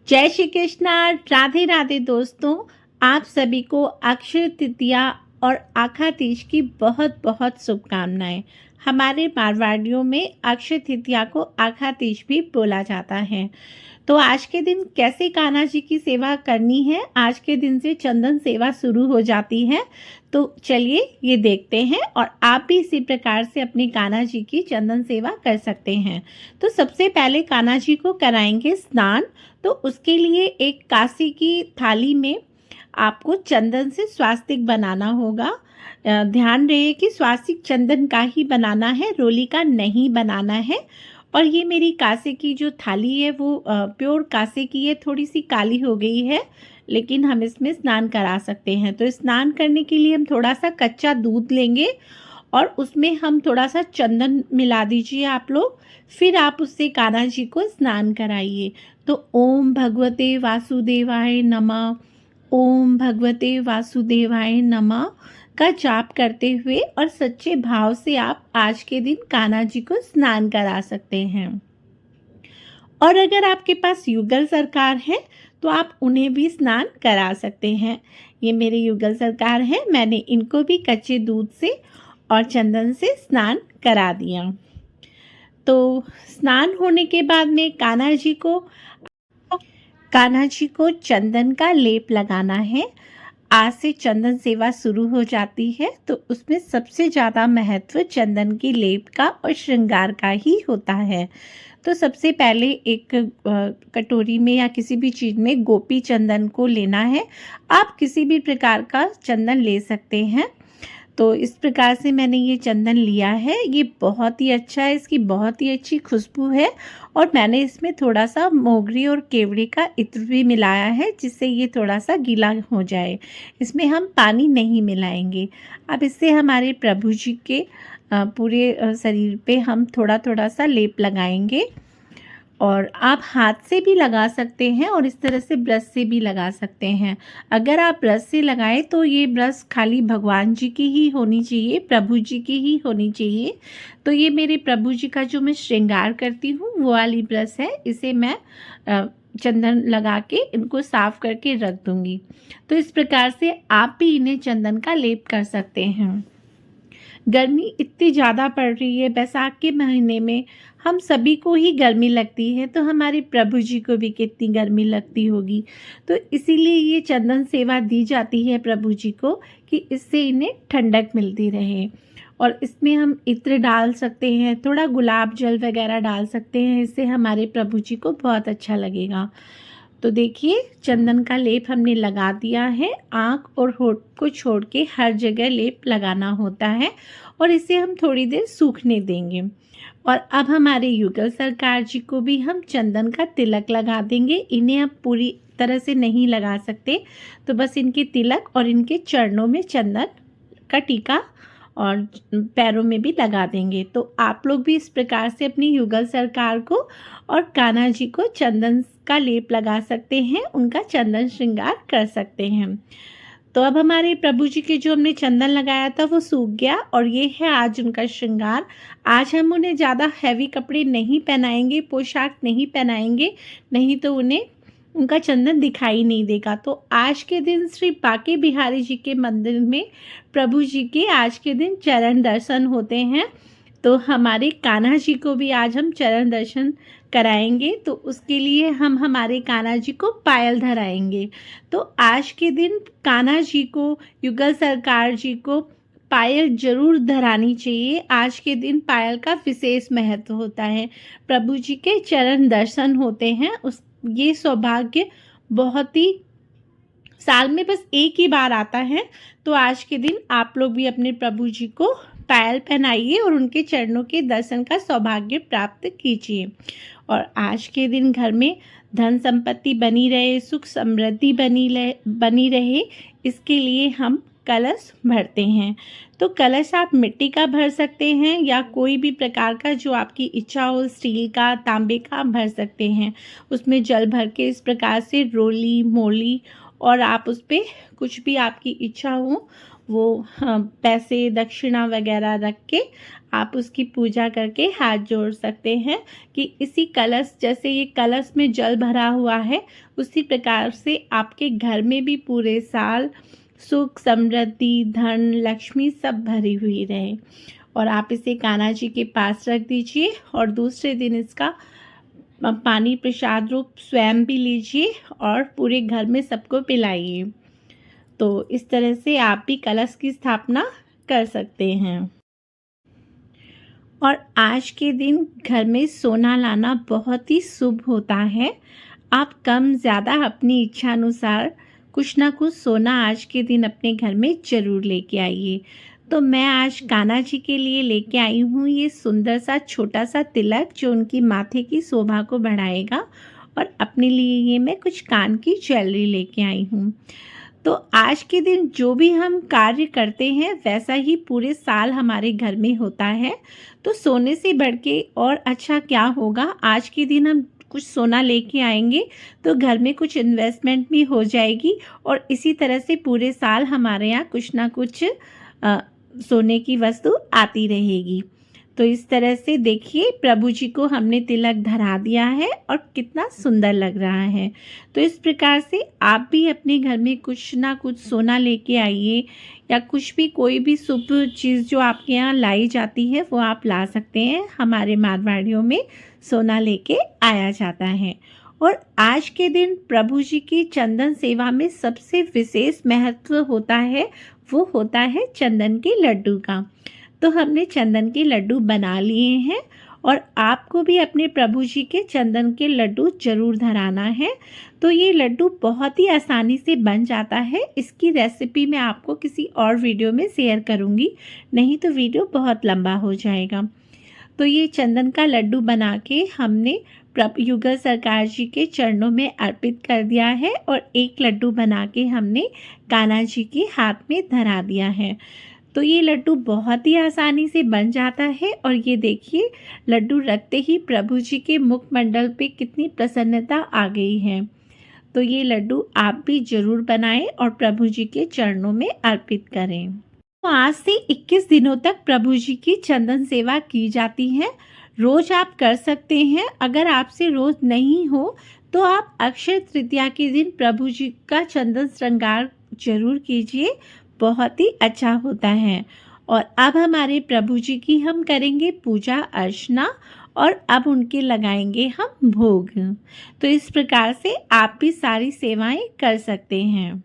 जय श्री कृष्णा। राधे राधे दोस्तों, आप सभी को अक्षय तृतीया और आखा तीज की बहुत बहुत शुभकामनाएं। हमारे मारवाड़ियों में अक्षय तृतीया को आखा तीज भी बोला जाता है। तो आज के दिन कैसे कान्हा जी की सेवा करनी है, आज के दिन से चंदन सेवा शुरू हो जाती है। तो चलिए ये देखते हैं और आप भी इसी प्रकार से अपनी कान्हा जी की चंदन सेवा कर सकते हैं। तो सबसे पहले कान्हा जी को कराएंगे स्नान। तो उसके लिए एक कांसे की थाली में आपको चंदन से स्वास्तिक बनाना होगा। ध्यान रहे कि स्वास्तिक चंदन का ही बनाना है, रोली का नहीं बनाना है। और ये मेरी कांसे की जो थाली है वो प्योर कांसे की है, थोड़ी सी काली हो गई है, लेकिन हम इसमें स्नान करा सकते हैं। तो स्नान करने के लिए हम थोड़ा सा कच्चा दूध लेंगे और उसमें हम थोड़ा सा चंदन मिला दीजिए आप लोग। फिर आप उससे कान्हा जी को स्नान कराइए। तो ओम भगवते वासुदेवाय नमः, ओम भगवते वासुदेवाय नमः का जाप करते हुए और सच्चे भाव से आप आज के दिन कान्हा जी को स्नान करा सकते हैं। और अगर आपके पास युगल सरकार है तो आप उन्हें भी स्नान करा सकते हैं। ये मेरे युगल सरकार है, मैंने इनको भी कच्चे दूध से और चंदन से स्नान करा दिया। तो स्नान होने के बाद में कान्हा जी को चंदन का लेप लगाना है। आज से चंदन सेवा शुरू हो जाती है, तो उसमें सबसे ज़्यादा महत्व चंदन की लेप का और श्रृंगार का ही होता है। तो सबसे पहले एक कटोरी में या किसी भी चीज़ में गोपी चंदन को लेना है। आप किसी भी प्रकार का चंदन ले सकते हैं। तो इस प्रकार से मैंने ये चंदन लिया है। ये बहुत ही अच्छा है, इसकी बहुत ही अच्छी खुशबू है। और मैंने इसमें थोड़ा सा मोगरी और केवड़े का इत्र भी मिलाया है, जिससे ये थोड़ा सा गीला हो जाए। इसमें हम पानी नहीं मिलाएंगे। अब इससे हमारे प्रभु जी के पूरे शरीर पे हम थोड़ा थोड़ा सा लेप लगाएंगे। और आप हाथ से भी लगा सकते हैं और इस तरह से ब्रश से भी लगा सकते हैं। अगर आप ब्रश से लगाएं तो ये ब्रश खाली भगवान जी की ही होनी चाहिए, प्रभु जी की ही होनी चाहिए। तो ये मेरे प्रभु जी का जो मैं श्रृंगार करती हूँ वो वाली ब्रश है। इसे मैं चंदन लगा के इनको साफ करके रख दूँगी। तो इस प्रकार से आप भी इन्हें चंदन का लेप कर सकते हैं। गर्मी इतनी ज़्यादा पड़ रही है, बैसाख के महीने में हम सभी को ही गर्मी लगती है, तो हमारे प्रभु जी को भी कितनी गर्मी लगती होगी। तो इसीलिए ये चंदन सेवा दी जाती है प्रभु जी को कि इससे इन्हें ठंडक मिलती रहे। और इसमें हम इत्र डाल सकते हैं, थोड़ा गुलाब जल वगैरह डाल सकते हैं, इससे हमारे प्रभु जी को बहुत अच्छा लगेगा। तो देखिए चंदन का लेप हमने लगा दिया है। आँख और होठ को छोड़ के हर जगह लेप लगाना होता है और इसे हम थोड़ी देर सूखने देंगे। और अब हमारे युगल सरकार जी को भी हम चंदन का तिलक लगा देंगे। इन्हें अब पूरी तरह से नहीं लगा सकते, तो बस इनके तिलक और इनके चरणों में चंदन का टीका और पैरों में भी लगा देंगे। तो आप लोग भी इस प्रकार से अपनी युगल सरकार को और कान्हा जी को चंदन का लेप लगा सकते हैं, उनका चंदन श्रृंगार कर सकते हैं। तो अब हमारे प्रभु जी के जो हमने चंदन लगाया था वो सूख गया और ये है आज उनका श्रृंगार। आज हम उन्हें ज़्यादा हैवी कपड़े नहीं पहनाएंगे, पोशाक नहीं पहनाएंगे, नहीं तो उन्हें उनका चंदन दिखाई नहीं देगा। तो आज के दिन श्री बांके बिहारी जी के मंदिर में प्रभु जी के आज के दिन चरण दर्शन होते हैं। तो हमारे कान्हा जी को भी आज हम चरण दर्शन कराएंगे। तो उसके लिए हम हमारे कान्हा जी को पायल धराएंगे। तो आज के दिन कान्हा जी को, युगल सरकार जी को पायल जरूर धरानी चाहिए। आज के दिन पायल का विशेष महत्व होता है। प्रभु जी के चरण दर्शन होते हैं, ये सौभाग्य बहुत ही साल में बस एक ही बार आता है। तो आज के दिन आप लोग भी अपने प्रभु जी को पायल पहनाइए और उनके चरणों के दर्शन का सौभाग्य प्राप्त कीजिए। और आज के दिन घर में धन संपत्ति बनी रहे, सुख समृद्धि बनी रहे, इसके लिए हम कलश भरते हैं। तो कलश आप मिट्टी का भर सकते हैं या कोई भी प्रकार का जो आपकी इच्छा हो, स्टील का, तांबे का भर सकते हैं। उसमें जल भर के इस प्रकार से रोली मोली और आप उस पर कुछ भी आपकी इच्छा हो वो पैसे दक्षिणा वगैरह रख के आप उसकी पूजा करके हाथ जोड़ सकते हैं कि इसी कलश, जैसे ये कलश में जल भरा हुआ है, उसी प्रकार से आपके घर में भी पूरे साल सुख, समृद्धि, धन, लक्ष्मी सब भरी हुई रहे। और आप इसे कान्हा जी के पास रख दीजिए और दूसरे दिन इसका पानी प्रसाद रूप स्वयं भी लीजिए और पूरे घर में सबको पिलाइए। तो इस तरह से आप भी कलश की स्थापना कर सकते हैं। और आज के दिन घर में सोना लाना बहुत ही शुभ होता है। आप कम ज़्यादा अपनी इच्छा अनुसार कुछ ना कुछ सोना आज के दिन अपने घर में ज़रूर लेके आइए। तो मैं आज कान्हा जी के लिए लेके आई हूँ ये सुंदर सा छोटा सा तिलक, जो उनकी माथे की शोभा को बढ़ाएगा। और अपने लिए ये मैं कुछ कान की ज्वेलरी लेके आई हूँ। तो आज के दिन जो भी हम कार्य करते हैं वैसा ही पूरे साल हमारे घर में होता है। तो सोने से बढ़ के और अच्छा क्या होगा, आज के दिन हम कुछ सोना लेके आएंगे तो घर में कुछ इन्वेस्टमेंट भी हो जाएगी और इसी तरह से पूरे साल हमारे यहाँ कुछ ना कुछ सोने की वस्तु आती रहेगी। तो इस तरह से देखिए, प्रभु जी को हमने तिलक धरा दिया है और कितना सुंदर लग रहा है। तो इस प्रकार से आप भी अपने घर में कुछ ना कुछ सोना लेके आइए, या कुछ भी कोई भी शुभ चीज़ जो आपके यहाँ लाई जाती है वो आप ला सकते हैं। हमारे मारवाड़ियों में सोना लेके आया जाता है। और आज के दिन प्रभु जी की चंदन सेवा में सबसे विशेष महत्व होता है, वो होता है चंदन के लड्डू का। तो हमने चंदन के लड्डू बना लिए हैं और आपको भी अपने प्रभु जी के चंदन के लड्डू ज़रूर धराना है। तो ये लड्डू बहुत ही आसानी से बन जाता है। इसकी रेसिपी मैं आपको किसी और वीडियो में शेयर करूँगी, नहीं तो वीडियो बहुत लंबा हो जाएगा। तो ये चंदन का लड्डू बना के हमने युगल सरकार जी के चरणों में अर्पित कर दिया है और एक लड्डू बना के हमने कान्हा जी के हाथ में धरा दिया है। तो ये लड्डू बहुत ही आसानी से बन जाता है। और ये देखिए, लड्डू रखते ही प्रभु जी के मुखमंडल पे कितनी प्रसन्नता आ गई है। तो ये लड्डू आप भी ज़रूर बनाएं और प्रभु जी के चरणों में अर्पित करें। तो आज से 21 दिनों तक प्रभु जी की चंदन सेवा की जाती है। रोज़ आप कर सकते हैं। अगर आपसे रोज़ नहीं हो तो आप अक्षय तृतीया के दिन प्रभु जी का चंदन श्रृंगार जरूर कीजिए, बहुत ही अच्छा होता है। और अब हमारे प्रभु जी की हम करेंगे पूजा अर्चना और अब उनके लगाएंगे हम भोग। तो इस प्रकार से आप भी सारी सेवाएं कर सकते हैं।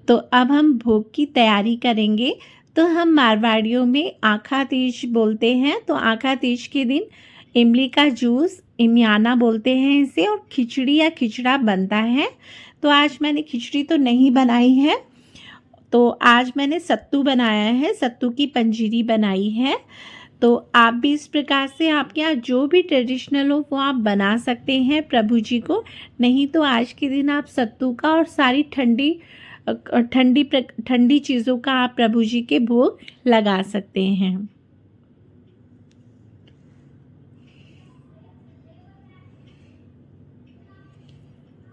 तो अब हम भोग की तैयारी करेंगे। तो हम मारवाड़ियों में आखा तीज बोलते हैं। तो आखा तीज के दिन इमली का जूस, इमियाना बोलते हैं इसे, और खिचड़ी या खिचड़ा बनता है। तो आज मैंने खिचड़ी तो नहीं बनाई है, तो आज मैंने सत्तू बनाया है, सत्तू की पंजीरी बनाई है। तो आप भी इस प्रकार से आपके यहाँ जो भी ट्रेडिशनल हो वो आप बना सकते हैं प्रभु जी को। नहीं तो आज के दिन आप सत्तू का और सारी ठंडी चीज़ों का आप प्रभु जी के भोग लगा सकते हैं।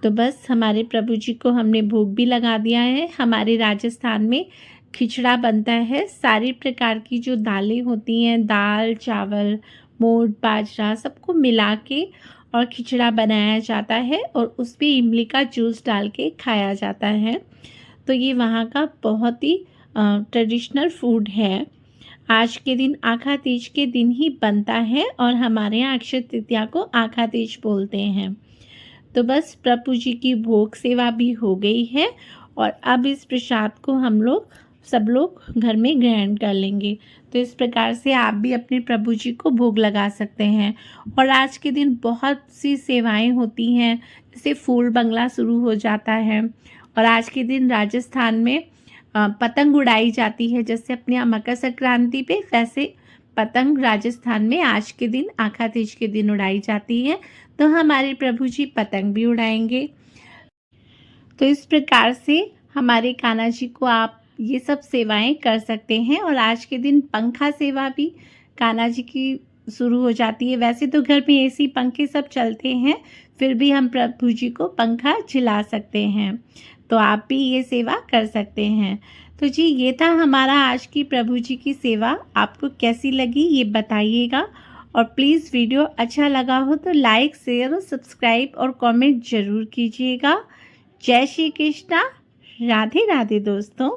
तो बस हमारे प्रभु जी को हमने भोग भी लगा दिया है। हमारे राजस्थान में खिचड़ा बनता है। सारी प्रकार की जो दालें होती हैं, दाल, चावल, मोठ, बाजरा, सबको मिला के और खिचड़ा बनाया जाता है और उस पर इमली का जूस डाल के खाया जाता है। तो ये वहाँ का बहुत ही ट्रेडिशनल फूड है। आज के दिन आखा तीज के दिन ही बनता है और हमारे यहाँ अक्षय तृतीया को आखा तीज बोलते हैं। तो बस प्रभु जी की भोग सेवा भी हो गई है और अब इस प्रसाद को हम लोग सब लोग घर में ग्रहण कर लेंगे। तो इस प्रकार से आप भी अपने प्रभु जी को भोग लगा सकते हैं। और आज के दिन बहुत सी सेवाएं होती हैं, जैसे फूल बंगला शुरू हो जाता है और आज के दिन राजस्थान में पतंग उड़ाई जाती है। जैसे अपने यहाँ मकर संक्रांति पे, वैसे पतंग राजस्थान में आज के दिन आखा तीज के दिन उड़ाई जाती है। तो हमारे प्रभु जी पतंग भी उड़ाएंगे। तो इस प्रकार से हमारे कान्हा जी को आप ये सब सेवाएं कर सकते हैं। और आज के दिन पंखा सेवा भी कान्हा जी की शुरू हो जाती है। वैसे तो घर में एसी पंखे सब चलते हैं, फिर भी हम प्रभु जी को पंखा झिला सकते हैं। तो आप भी ये सेवा कर सकते हैं। तो जी ये था हमारा आज की प्रभु जी की सेवा। आपको कैसी लगी ये बताइएगा, और प्लीज़ वीडियो अच्छा लगा हो तो लाइक, शेयर और सब्सक्राइब और कमेंट ज़रूर कीजिएगा। जय श्री कृष्णा। राधे राधे दोस्तों।